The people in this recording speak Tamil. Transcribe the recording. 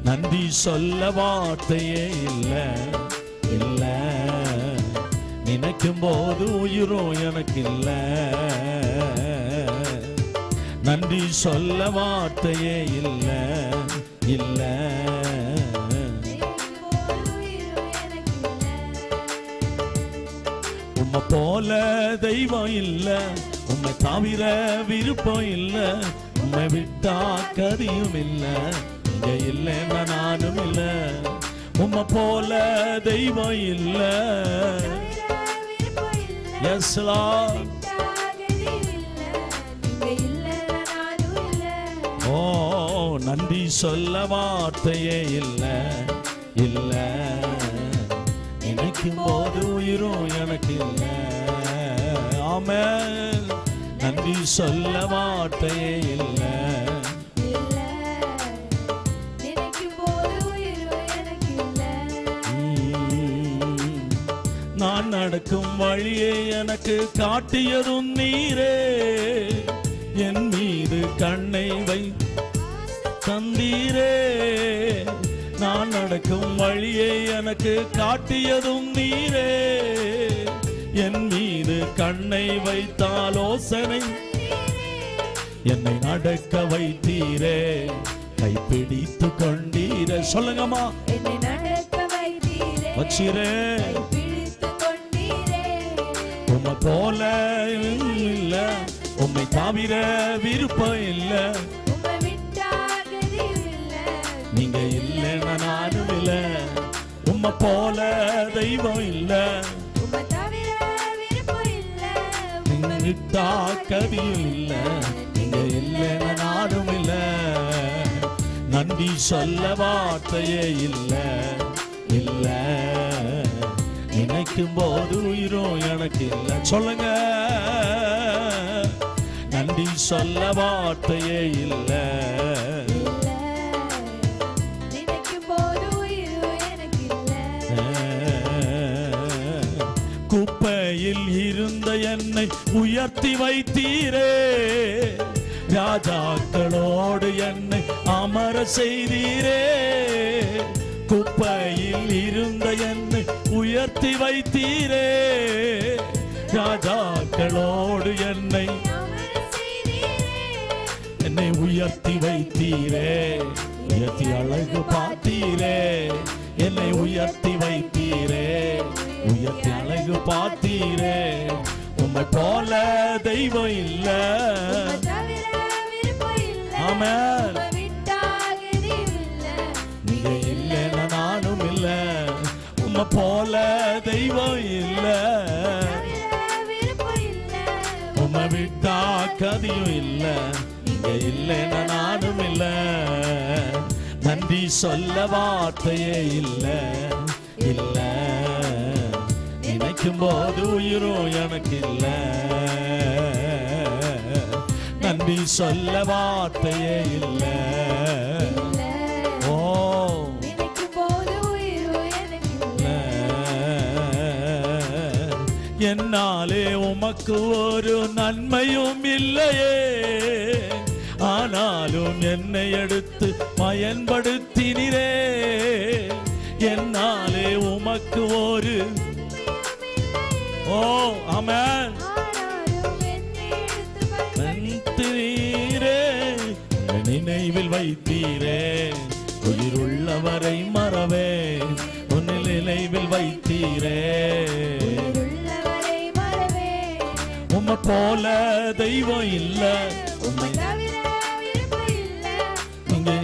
நன்றி சொல்ல வார்த்தையே இல்ல இல்ல, நினைக்கும் போது உயிரும் எனக்கு இல்ல. நன்றி சொல்ல வார்த்தையே இல்ல இல்ல. உம்மை போல தெய்வம் இல்ல, உம்மை தவிர விருப்பம் இல்ல, உம்மை விட்டா கதியும் இல்ல, இங்க இல்லைன்னா நானும் இல்ல. உம்மை போல தெய்வம் இல்ல. S Lord. ஓ நன்றி சொல்ல வார்த்தையே இல்ல இல்ல, நினைக்கும் போது உயிரும் எனக்கு இல்ல. ஆமென். நன்றி சொல்ல வார்த்தையே இல்ல. நான் நடக்கும் வழியை எனக்கு காட்டியதும் நீரே, என் மீது கண்ணை வை தந்தீரே. நான் நடக்கும் வழியை எனக்கு காட்டியதும் நீரே, என் மீது கண்ணை வைத்தாலோசனை என்னை நடக்க வைத்தீரே. கைப்பிடித்து கொண்டீரே. சொல்லுங்கம்மா. வச்சிரே. உம்மை போல இல்ல, உம்மை தவிர விருப்பம் இல்ல, நீங்க இல்லைன்னா நானும் இல்ல. உம்மை போல தெய்வம் இல்ல, நீங்க விட்டா கதியும் இல்ல, நீங்க இல்லைன்னா நானும் இல்ல. நன்றி சொல்ல வார்த்தையே இல்ல இல்ல, நினைக்கும் போது உயிரும் எனக்கு இல்ல. சொல்லுங்க. நன்றி சொல்ல வார்த்தையே இல்ல. குப்பையில் இருந்த என்னை உயர்த்தி வைத்தீரே, ராஜாக்களோடு என்னை அமர செய்தீரே. குப்பையில் இருந்த என்னை உயர்த்தி வைத்தீரே, ராஜாக்களோடு என்னை உயர்த்தி வைத்தீரே. உயர்த்தி அழகு பார்த்தீரே, என்னை உயர்த்தி வைத்தீரே, உயர்த்தி அழகு பார்த்தீரே. உம்மை போல தெய்வம் இல்ல. ஆமென். நீங்க இல்லைன்னா நானும் இல்ல. உம்மை போல தெய்வம் இல்ல, உம்மை விட்டா கதியும் இல்ல, நீங்க இல்லைன்னா நானும் இல்ல. நன்றி சொல்ல வார்த்தையே இல்ல இல்ல, நினைக்கும் போது உயிரும் எனக்கு இல்ல. நன்றி சொல்ல வார்த்தையே இல்ல. ஓ என்னாலே உமக்கு ஒரு நன்மையும் இல்லையே, ஆனாலும் என்னை எடுத்து பயன்படுத்தினீரே. என்னாலே உமக்கு ஒரு ஓ ஆமென் நினைவில் வைத்தீரே. உயிருள்ளவரை மறவே உன்னில் நினைவில் வைத்தீரே. உம்மை போல தெய்வம் இல்ல, உம்மை நீங்க